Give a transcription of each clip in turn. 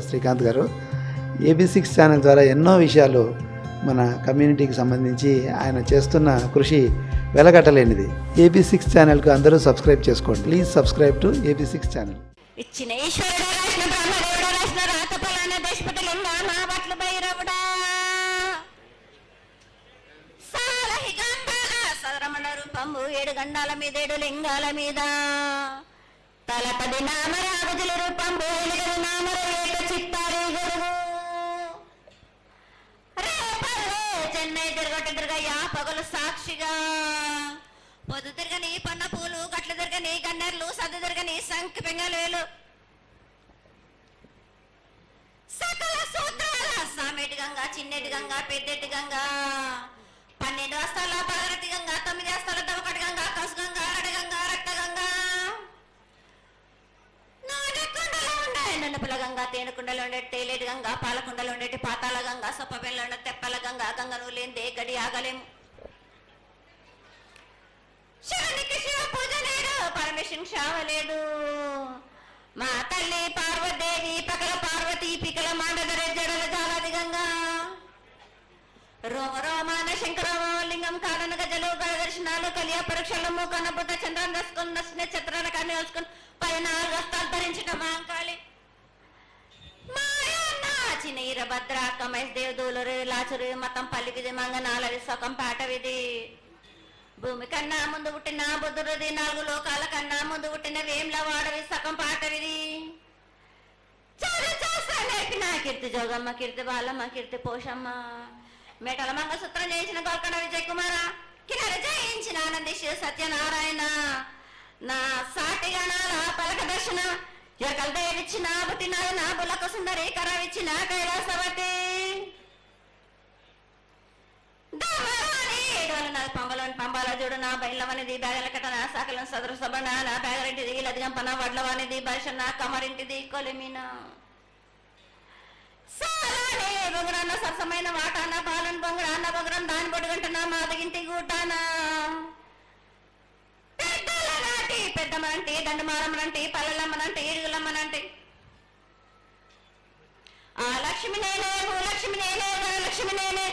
శ్రీకాంత్ గారు. AB6 channel ద్వారా ఎన్నో విషయాలు మన కమ్యూనిటీకి సంబంధించి ఆయన చేస్తున్న కృషి వెలగట్టలేనిది. AB6 ఛానల్కు అందరూ సబ్స్క్రైబ్ చేసుకోండి. Please subscribe to AB6 channel. ఇచ్చిన ఈశ్వరుడు రాసిన బ్రహ్మదేవుడు రాసిన రాత ఫలాన దేశపతి లింగా మా బట్ల భైరవుడా సదరమణ రూపంబు 7 గండాల మీద 7 లింగాల మీద తలపది నామరాగుజుల రూపంబు 8 నామరు ఏక చిత్తారి గురువు రేపల్లే చెన్నై తిరగయ్యా పగలు సాక్షిగా పొద్దు తిరగని పన్న పూలు గట్లు తిరగని గన్నెర్లు సద్దు తిరగని సంఖ్య పెంగలేలు సకల సూత్రాల సామెటి గంగా చిన్నెటి గంగా పెద్దెటి గంగా 12 హస్తాల పగరటి గంగా 9 హస్తాల దవకటి గంగా కసు గంగా అడగంగా రక్త గంగా నాడకుండలో ఉండే నన్నపుల గంగా తేనుకుండలో ఉండే తేలేటి గంగా పాలకుండలో ఉండేటి పాతాల గంగా సొప్పబెల్లో ఉండే తెప్పల గంగా గంగను లేందే గడి ఆగలేము శివునికి శివ పూజ లేదు పరమేశ్వరుని శావలేదు మా తల్లి పార్వదేవి పకల పార్వతి పికల మాండదర జడల జాలాది గంగా రోమ రోమాన శంకరలింగం కారణ గజలు దర్శనాలు కలియ పరీక్షలు మూకన బుద్ధ చంద్రం దసుకుని నచ్చిన చిత్రాల కానీ వేసుకుని 14 హస్తాలు ధరించిన మాంకాళి చిన్న ఈరభద్ర కమేష్ దేవదూలరు లాచురు మతం పల్లివిది మంగనాలరి సొకం పాట విధి భూమి కన్నా ముందు పుట్టిన బుద్ధుడిది 4 లోకాల కన్నా ముందు పుట్టిన వేమ్ల వాడవి సగం పాటవిది నేర్పిన కీర్తి జోగమ్మ కీర్తి బాలమ్మ కీర్తి పోషమ్మ మేటల మంగసూత్రం చేయించిన గోల్కొండ విజయ్ కుమార కిన్నెర జయించిన ఆనందిష్ సత్యనారాయణ నా సాటి గణాల పలక దర్శన ఎరకల దేవిచ్చిన పుట్టినాడు నా బులకు సుందరి కరవిచ్చిన కైలాసవతి పంబాల చూడు నా బయళ్ళవనిది బ్యాగల కట్టన సాకలం సదరు సభన నా బ్యాగరింటిది లదిగంపన వడ్లవానిది బర్షన్న కమరింటిది కొలిమిన బొంగురన్న సరసమైన వాటాన బాలన్ బొంగురన్న బొంగురం దాని బొడుగంటన మాదగింటి గూటాన పెద్దలనాటి పెద్దమనంటి దండమారమ్మనంటి పల్లెలమ్మనంటి ఇరుగులమ్మనంటి ఆ లక్ష్మి నేనే భూలక్ష్మి నేనే ధనలక్ష్మి నేనే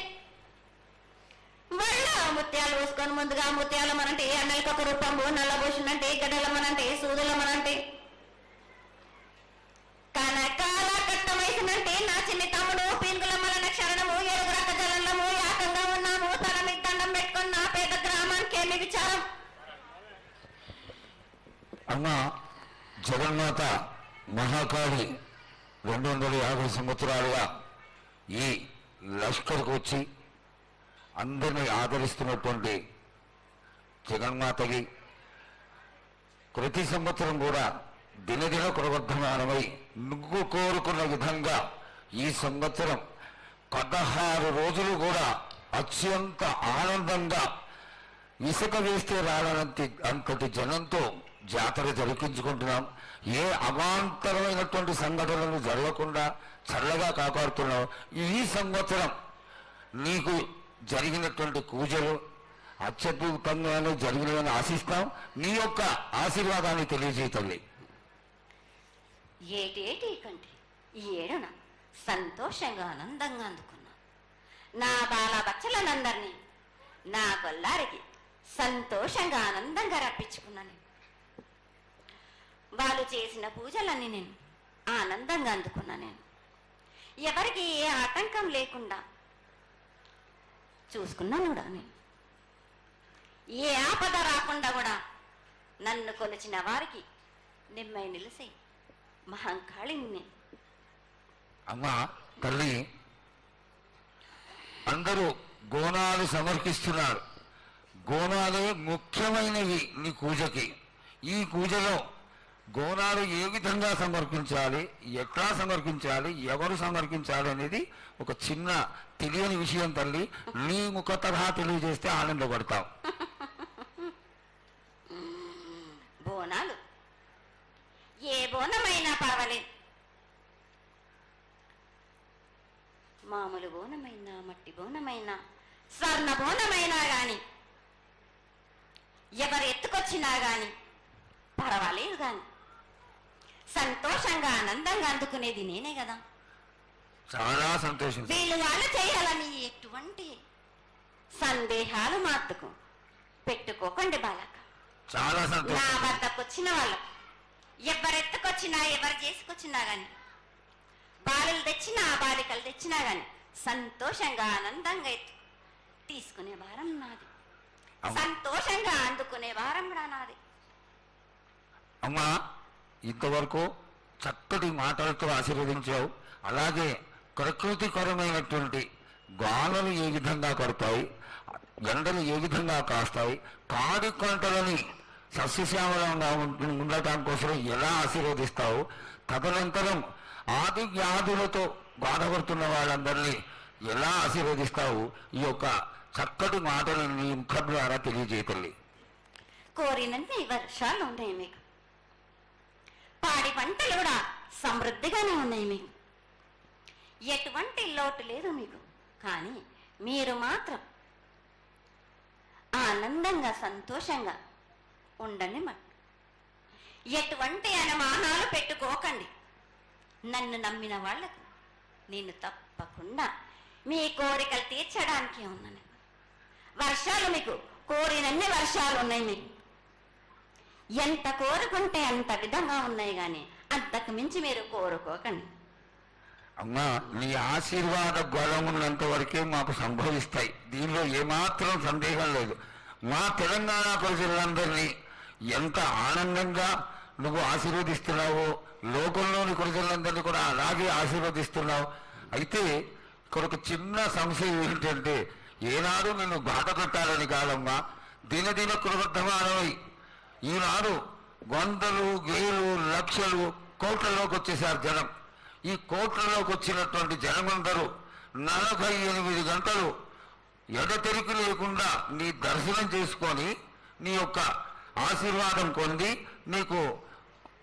వాళ్ళ ముత్యాలు పోసుకొని ముందుగా ముత్యాల మనంటే అన్నలకి ఒక రూపంబు నల్లభూషణంటే గడ్డలమ్మనంటే సూదులమ్మనంటే కనకాల కట్టమైసినంటే నా చిన్ని తమ్ముడు పీనుగులమ్మలన్న క్షరణము 7 రక జలంలము యాకంగా ఉన్నాము తల మీకు దండం పెట్టుకుని నా పేద గ్రామానికి ఏమి విచారం. అమ్మ జగన్మాత మహాకాళి 250 సంవత్సరాలుగా ఈ లష్కర్కు వచ్చి అందరినీ ఆదరిస్తున్నటువంటి జగన్మాతకి ప్రతి సంవత్సరం కూడా దినదిన ప్రవర్ధమానమై నువ్వు కోరుకున్న విధంగా ఈ సంవత్సరం 16 రోజులు కూడా అత్యంత ఆనందంగా ఇసుక వేస్తే అంతటి జనంతో జాతర జరిపించుకుంటున్నాం. ఏ అవాంతరమైనటువంటి సంఘటనలు జరగకుండా చల్లగా కాపాడుతున్నాం. ఈ సంవత్సరం నీకు జరిగినటువంటి పూజలు అత్యద్భుతంగానే జరిగినవని ఆశిస్తాం. నీ యొక్క ఆశీర్వాదాన్ని తెలియజేయతల్లి. ఏటేటి కంటే ఈ ఏడున సంతోషంగా ఆనందంగా అందుకున్నా నా బాల బచ్చలనందరినీ నా గొల్లారికి సంతోషంగా ఆనందంగా రప్పించుకున్నాను. వాళ్ళు చేసిన పూజలన్నీ నేను ఆనందంగా అందుకున్నా. నేను ఎవరికి ఏ ఆటంకం లేకుండా చూసుకున్నాను కూడా. నేను ఏ ఆపద రాకుండా కూడా నన్ను కొలిచిన వారికి నిమ్మై నిలిసే మహంకాళిని నేను. అమ్మా తల్లి, అందరూ గోనాలు సమర్పిస్తున్నారు. గోనాలే ముఖ్యమైనవి నీ పూజకి. ఈ పూజలో గోనాలు ఏ విధంగా సమర్పించాలి, ఎట్లా సమర్పించాలి, ఎవరు సమర్పించాలి అనేది ఒక చిన్న తెలియని విషయం తల్లి. నీ ముఖ తరహా తెలియజేస్తే ఆనందపడతావు. బోనాలు ఏ బోనమైనా పర్వాలేదు. మామూలు బోనమైనా మట్టి బోనమైనా స్వర్ణ బోనమైనా గాని ఎవరు ఎత్తుకొచ్చినా గాని పర్వాలేదు. గాని సంతోషంగా ఆనందంగా అందుకునేది నేనే కదా. చాలా సంతోషం. వీళ్ళు వాళ్ళు చేయాలని ఎటువంటి సందేహాలు మాత్రకు పెట్టుకోకండి బాలక. చాలా నా సంతోషం. వద్దకు వచ్చిన వాళ్ళు ఎవరెత్తుకొచ్చినా ఎవరు చేసుకొచ్చినా గాని, బాలులు తెచ్చినా బాలికలు తెచ్చినా గాని సంతోషంగా ఆనందంగా తీసుకునే వారం నాది, సంతోషంగా అందుకునే వారం కూడా నాది. అమ్మా, ఇంతవరకు చక్కటి మాటలతో ఆశీర్వదించావు. అలాగే ప్రకృతికరమైనటువంటి గాలులు ఏ విధంగా కొడతాయి, ఎండలు ఏ విధంగా కాస్తాయి, కాడి కొంటలని సస్యశ్యామలంగా ఉండటం కోసం ఎలా ఆశీర్వదిస్తావు, తదనంతరం ఆది వ్యాధులతో బాధపడుతున్న వాళ్ళందరినీ ఎలా ఆశీర్వదిస్తావు, ఈ యొక్క చక్కటి మాటలను నీ ముఖం ద్వారా తెలియజేయతల్లి. కోరినన్ని వర్షాలు ఉన్నాయి మీకు, పాడి పంటలు కూడా సమృద్ధిగానే ఉన్నాయి మీకు, ఎటువంటి లోటు లేదు మీకు. కానీ మీరు మాత్రం ఆనందంగా సంతోషంగా ఉండండి. ఎటువంటి అనుమానాలు పెట్టుకోకండి. నన్ను నమ్మిన వాళ్లకు నేను తప్పకుండా మీ కోరికలు తీర్చడానికి ఉన్నాను. వర్షాలు మీకు కోరినన్ని వర్షాలు ఉన్నాయి మీకు, ఎంత కోరుకుంటే అంత విధంగా ఉన్నాయి, కానీ అంతకు మించి మీరు కోరుకోకండి. అమ్మా, నీ ఆశీర్వాద గొలం ఉన్నంత వరకే మాకు సంభవిస్తాయి, దీనిలో ఏమాత్రం సందేహం లేదు. మా తెలంగాణ ప్రజలందరినీ ఎంత ఆనందంగా నువ్వు ఆశీర్వదిస్తున్నావో, లోకంలోని ప్రజలందరినీ కూడా అలాగే ఆశీర్వదిస్తున్నావు. అయితే ఇక్కడ ఒక చిన్న సంశయం ఏంటంటే, ఏనాడు నిన్ను బాధ పెట్టాలని కాదమ్మా, దినదిన కృతమానమై ఈనాడు వందలు వేలు లక్షలు కోట్లలోకి వచ్చేసారు జనం. ఈ కోట్లలోకి వచ్చినటువంటి జనమందరూ 48 గంటలు ఎడతెరికి లేకుండా నీ దర్శనం చేసుకొని నీ యొక్క ఆశీర్వాదం పొంది నీకు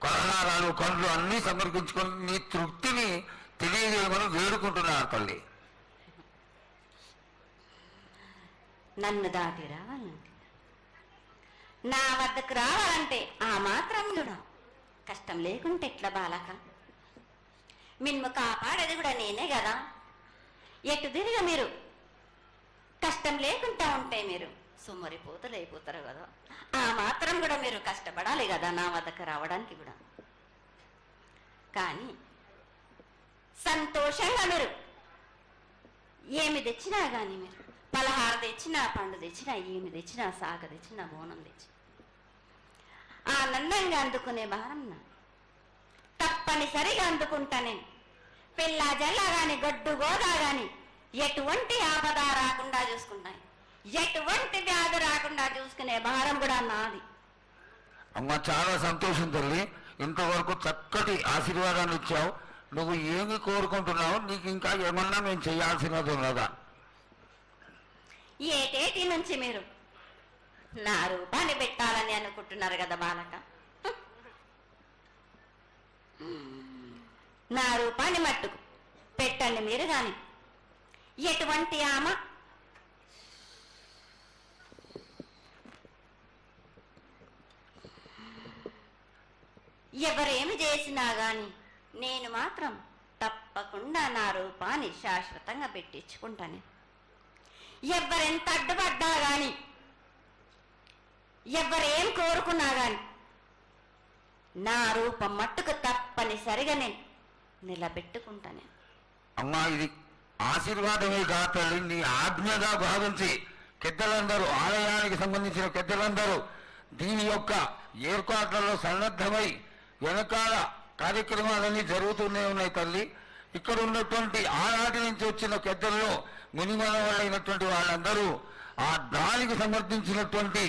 కొలహారాలు కండ్లు అన్నీ సమర్పించుకొని నీ తృప్తిని తెలియజేయమని వేడుకుంటున్నారు తల్లి. నన్ను దాటి రావాలంటే, నా వద్దకు రావాలంటే ఆ మాత్రం కూడా కష్టం లేకుంటే ఎట్లా బాలక? మిమ్ము కాపాడేది కూడా నేనే కదా. ఎటు తిరిగి మీరు కష్టం లేకుండా ఉంటే మీరు సొమ్మరిపోతలైపోతారు కదా. ఆ మాత్రం కూడా మీరు కష్టపడాలి కదా నా వద్దకు రావడానికి కూడా. కానీ సంతోషంగా మీరు ఏమి తెచ్చినా కానీ, మీరు పలహారం తెచ్చినా, పండు తెచ్చినా, ఏమి తెచ్చినా, సాగ తెచ్చినా, బోనం తెచ్చి ఆనందంగా అందుకునే భారం నా తప్పనిసరిగా అందుకుంటా నేను. పిల్ల జల్లా గాని గొడ్డు గోదా గాని ఎటువంటి ఆపద రాకుండా చూసుకుంటాను, ఎటువంటి వ్యాధి రాకుండా చూసుకునే భారం కూడా నాది. అమ్మ, చాలా సంతోషం తల్లి. ఇంతవరకు చక్కటి ఆశీర్వాదాన్ని ఇచ్చావు. నువ్వు ఏమి కోరుకుంటున్నావు, నీకు ఇంకా ఏమన్నా మేము చేయాల్సినది ఉన్నదా? ఏటేటి నుంచి మీరు నా రూపాన్ని పెట్టాలని అనుకుంటున్నారు కదా బాలక. నా రూపాన్ని మట్టుకు పెట్టండి మీరు. కానీ ఎటువంటి ఆమె ఎవరేమి చేసినా గాని నేను మాత్రం తప్పకుండా నా రూపాన్ని శాశ్వతంగా పెట్టించుకుంటాను. ఎవరెంత అడ్డుపడ్డా గాని, ఎవరేం కోరుకున్నా గాని నా రూపం మట్టుకు తప్పనిసరిగా నేను నిలబెట్టుకుంటాను. అమ్మా, ఇది ఆశీర్వాదమే కాదు తల్లి, నీ ఆజ్ఞగా భావించి పెద్దలందరూ, ఆలయానికి సంబంధించిన పెద్దలందరూ దీని యొక్క ఏర్పాట్లలో సన్నద్ధమై వెనకాల కార్యక్రమాలన్నీ జరుగుతూనే ఉన్నాయి తల్లి. ఇక్కడ ఉన్నటువంటి ఆనాటి నుంచి వచ్చిన పెద్దల్లో మునిమనవాళ్ళైనటువంటి వాళ్ళందరూ ఆ దానికి సమర్థించినటువంటి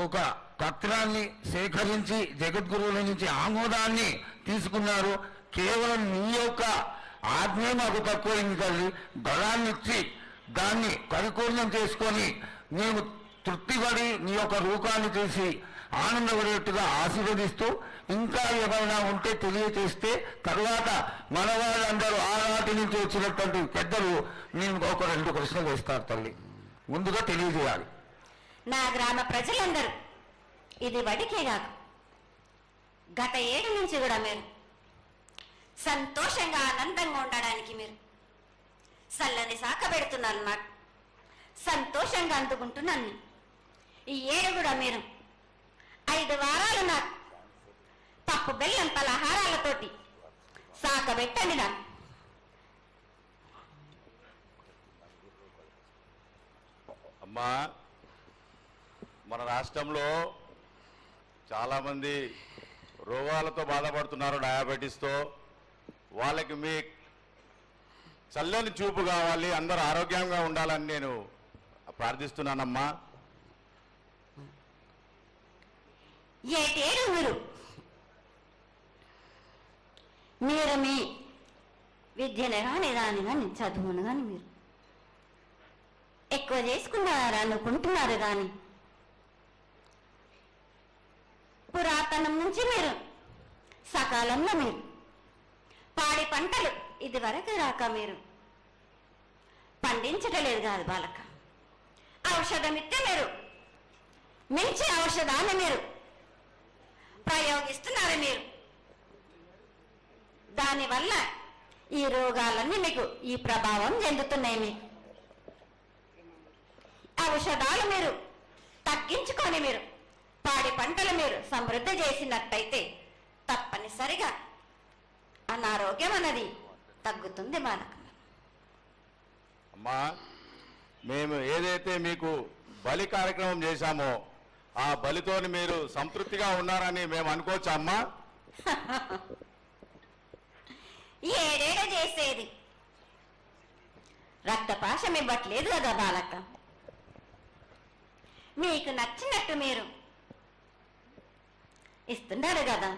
ఒక పత్రాన్ని సేకరించి జగద్గురువుల నుంచి ఆమోదాన్ని తీసుకున్నారు. కేవలం నీ యొక్క ఆజ్ఞే మాకు తక్కువైంది తల్లి. బలాన్ని ఇచ్చి దాన్ని పరిపూర్ణం చేసుకొని మేము తృప్తిపడి నీ యొక్క రూపాన్ని చూసి ఆనందపడేట్టుగా ఆశీర్వదిస్తూ, ఇంకా ఏమైనా ఉంటే తెలియచేస్తే తర్వాత మన వాళ్ళందరూ ఆనాటి నుంచి వచ్చినటువంటి పెద్దలు నేను ఒక 2 ప్రశ్నలు వేస్తారు తల్లి. ముందుగా తెలియజేయాలి. నా గ్రామ ప్రజలందరూ ఇది వడికే కాదు, గత 7 నుంచి కూడా మీరు సంతోషంగా ఆనందంగా ఉండడానికి మీరు చల్లని సాక పెడుతున్నారు. నాకు సంతోషంగా అందుకుంటున్నాను. ఈ ఏడు కూడా మీరు 5 వారాలు నాకు పప్పు బెల్లం పలహారాలతోటి సాక పెట్టండి. నాకు అమ్మా, మన రాష్ట్రంలో చాలామంది రోగాలతో బాధపడుతున్నారు, డయాబెటీస్తో. వాళ్ళకి మీ చల్లని చూపు కావాలి, అందరూ ఆరోగ్యంగా ఉండాలని నేను ప్రార్థిస్తున్నానమ్మా. ఏటేడు మీరు మీ విద్యను కానీ దాని కానీ చదువును కానీ మీరు ఎక్కువ చేసుకున్నారు అనుకుంటున్నారు. కానీ పురాతనం నుంచి మీరు సకాలంలో మీరు పాడి పంటలు ఇది వరకు రాక మీరు పండించటలేదు కాదు బాలక. ఔషధం ఇస్తే మీరు మించి ఔషధాన్ని మీరు ప్రయోగిస్తున్నారు. మీరు దానివల్ల ఈ రోగాలన్నీ మీకు ఈ ప్రభావం చెందుతున్నాయి. మీకు ఔషధాలు మీరు తగ్గించుకొని మీరు పాడి పంటలు మీరు సమృద్ధి చేసినట్టయితే తప్పనిసరిగా అనారోగ్యం అన్నది తగ్గుతుంది బాలక. అమ్మా, మేము ఏదైతే మీకు బలి కార్యక్రమం చేశామో ఆ బలితోని మీరు సంతృప్తిగా ఉన్నారని మేము అనుకోవచ్చా అమ్మా? ఏడేడ చేసేది రక్తపాశం ఇవ్వట్లేదు కదా బాలక. మీకు నచ్చినట్టు మీరు ఇస్తున్నారు కదా,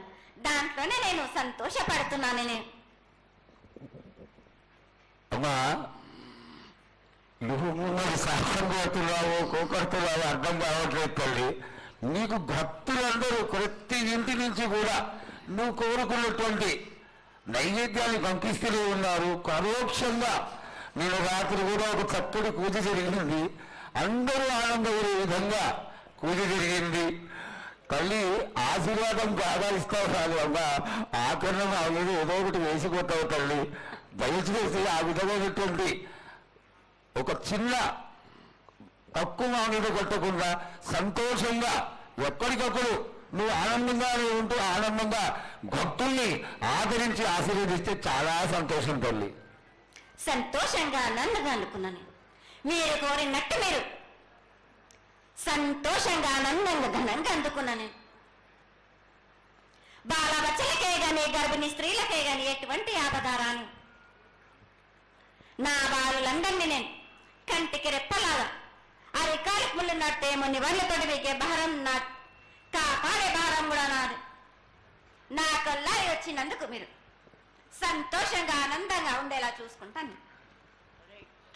దాంట్లోనే నేను సంతోషపడుతున్నాను. నేను అమ్మా, నువ్వు సాహసం కొడుతున్నావు, కోకడుతున్నావు అర్థం కావట్లేదు తల్లి. నీకు భక్తులందరూ ప్రతి ఇంటి నుంచి కూడా నువ్వు కోరుకున్నటువంటి నైవేద్యాన్ని పంపిస్తూనే ఉన్నారు. పరోక్షంగా నేను రాత్రి కూడా ఒక చక్కటి పూజ జరిగింది, అందరూ ఆనందపడే విధంగా పూజ జరిగింది. తల్లి ఆశీర్వాదం బాగా ఇస్తావు కాదు అమ్మా, ఆకరణ నా మీద ఏదో ఒకటి వేసిపోతావు తల్లి. దయచేసి ఆ విధమైనటువంటి ఒక చిన్న తక్కువ మీద కొట్టకుండా సంతోషంగా ఎప్పటికప్పుడు నువ్వు ఆనందంగానే ఉంటూ ఆనందంగా భక్తుల్ని ఆదరించి ఆశీర్వదిస్తే చాలా సంతోషం తల్లి. సంతోషంగా ఆనందంగా అనుకున్నాను. మీరు కోరినట్టు మీరు సంతోషంగా ఆనందంగా ఘనంగా అందుకున్నాను. బాలబచ్చలకే గాని గర్భిణీ స్త్రీలకే గాని ఎటువంటి ఆపదారాను నా బాలులందరినీ నేను కంటికి రెప్పలాగా అరికాలకు ముళ్ళు నట్టేమో నివళ్ళతోటి మీకే భారం నా కాపాడే భారం కూడా నాది. నా కొల్లాయి వచ్చినందుకు మీరు సంతోషంగా ఆనందంగా ఉండేలా చూసుకుంటాను.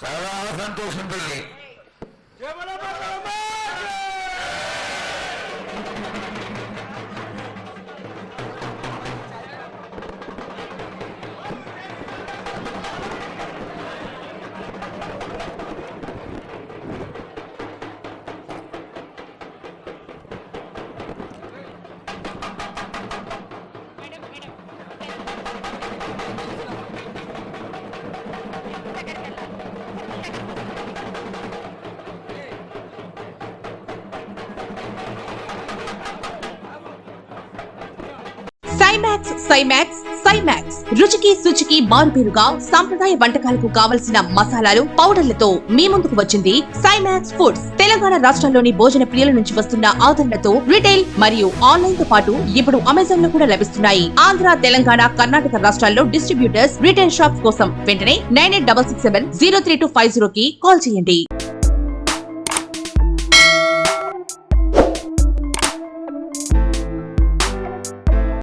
చాలా సంతోషం తల్లి. సైమాక్స్ రుచికి శుచికి మారుపేరుగా సాంప్రదాయ వంటకాలకు కావలసిన మసాలాలు పౌడర్లతో మీ ముందుకు వచ్చింది సైమాక్స్ ఫుడ్స్. తెలంగాణ రాష్ట్రంలోని భోజన ప్రియుల నుంచి వస్తున్న ఆదరణతో రిటైల్ మరియు ఆన్లైన్ తో పాటు ఇప్పుడు అమెజాన్ లో కూడా లభిస్తున్నాయి. ఆంధ్ర, తెలంగాణ, కర్ణాటక రాష్ట్రాల్లో డిస్ట్రిబ్యూటర్స్ రిటైల్ షాప్స్ కోసం వెంటనే 9866703250 కి కాల్ చేయండి.